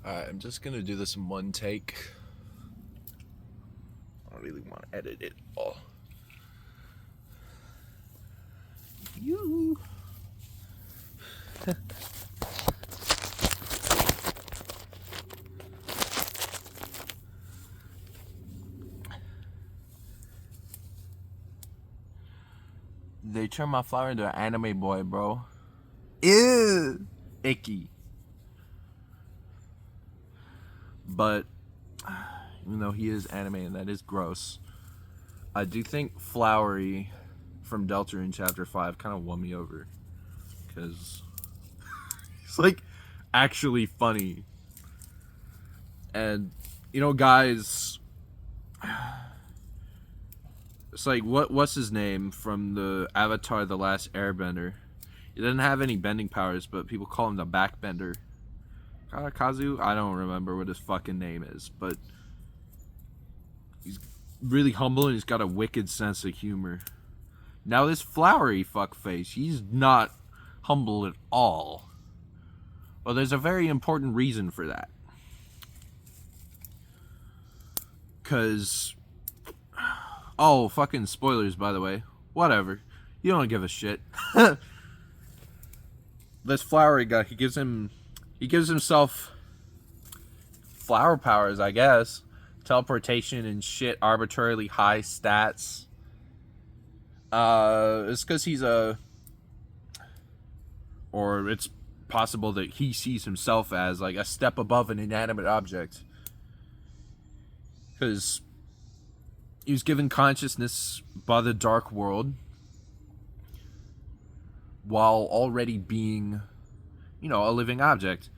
Alright, I'm just gonna do this in one take. I don't really want to edit it all. You. They turned my flower into an anime boy, bro. Ew. Icky. But even though he is anime and that is gross, I do think Flowery from Deltarune Chapter 5 kind of won me over. Because he's like actually funny. And, you know, guys, it's like, what's his name from the Avatar The Last Airbender? He doesn't have any bending powers, but people call him the Backbender. Kazu? I don't remember what his fucking name is, but he's really humble and he's got a wicked sense of humor. Now this Flowery fuckface, he's not humble at all. Well, there's a very important reason for that. Cause, oh, fucking spoilers, by the way. Whatever. You don't give a shit. This Flowery guy, he gives himself flower powers, I guess. Teleportation and shit, arbitrarily high stats. It's because he's or it's possible that he sees himself as like a step above an inanimate object. Because he was given consciousness by the dark world while already being, you know, a living object.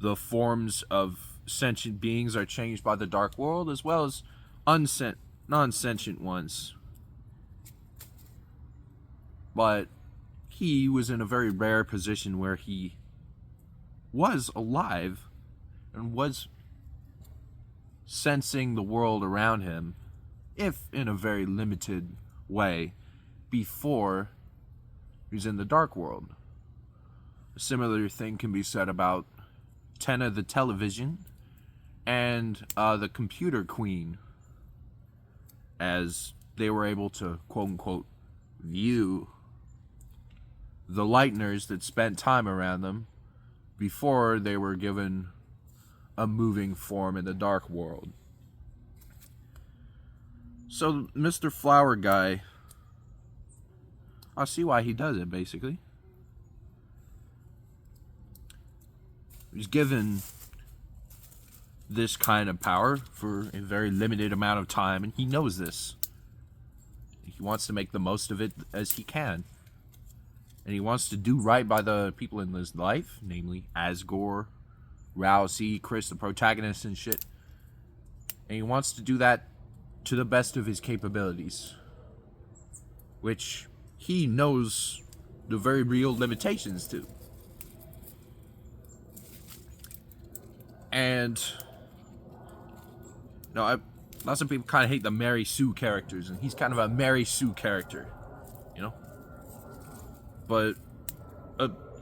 The forms of sentient beings are changed by the dark world as well as non-sentient ones. But he was in a very rare position where he was alive and was sensing the world around him, if in a very limited way, before he was in the dark world. A similar thing can be said about Tenna the television and the computer queen, as they were able to quote-unquote view the lighteners that spent time around them before they were given a moving form in the dark world. So Mr. Flower Guy, I see why he does it, basically. He's given this kind of power for a very limited amount of time, and he knows this. He wants to make the most of it as he can. And he wants to do right by the people in his life, namely Asgore, Rousey, Chris, the protagonist and shit. And he wants to do that to the best of his capabilities. Which he knows the very real limitations to. And lots of people kind of hate the Mary Sue characters, and he's kind of a Mary Sue character, you know? But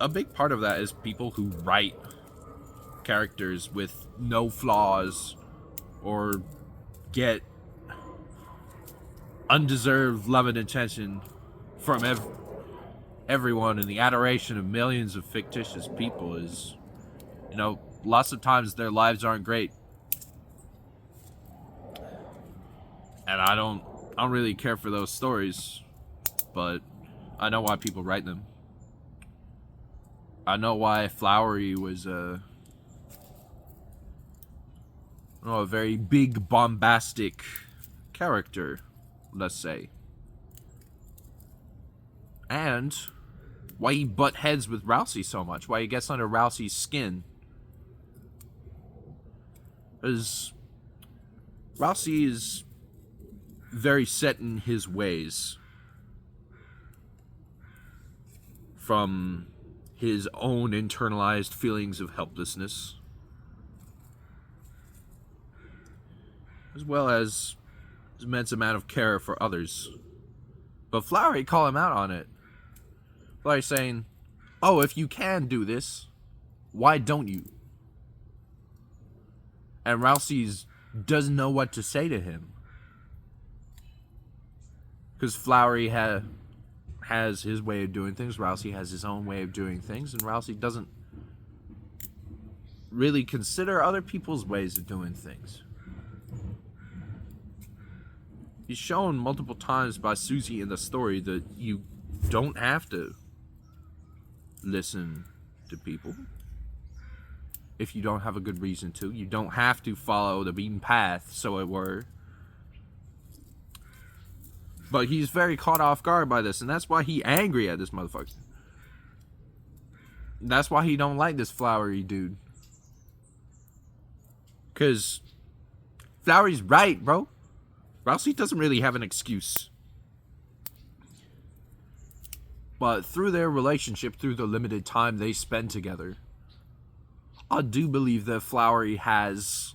a big part of that is people who write characters with no flaws or get undeserved love and attention from everyone, and the adoration of millions of fictitious people is, you know, lots of times their lives aren't great. And I don't really care for those stories, but I know why people write them. I know why Flowery was a very big, bombastic character, let's say. And why he butt heads with Rousey so much, why he gets under Rousey's skin. Because Rousey is very set in his ways. From his own internalized feelings of helplessness, as well as his immense amount of care for others. But Flowery called him out on it. Flowery saying, oh, if you can do this, why don't you? And Rousey doesn't know what to say to him. Because Flowery has his way of doing things. Rousey has his own way of doing things. And Rousey doesn't really consider other people's ways of doing things. He's shown multiple times by Susie in the story that you don't have to listen to people if you don't have a good reason to. You don't have to follow the beaten path, so it were. But he's very caught off guard by this, and that's why he angry at this motherfucker. That's why he don't like this Flowery dude. Because Flowery's right, bro. Rousey doesn't really have an excuse. But through their relationship, through the limited time they spend together, I do believe that Flowery has,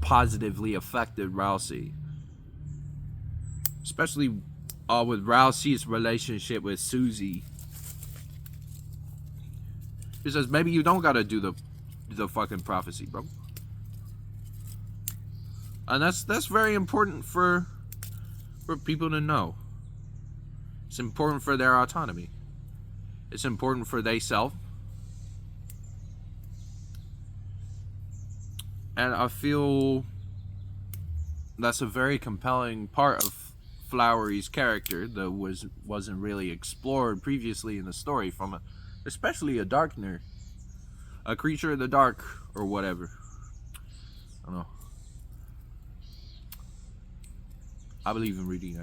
positively affected Rousey. Especially with Rousey's relationship with Susie. He says, maybe you don't gotta do the fucking prophecy, bro. And that's very important for people to know. It's important for their autonomy. It's important for they self. And I feel that's a very compelling part of Flowery's character that wasn't really explored previously in the story from especially a Darkner. A creature of the dark or whatever. I don't know. I believe in reading.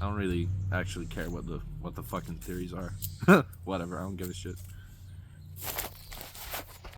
I don't really actually care what the fucking theories are. Whatever, I don't give a shit.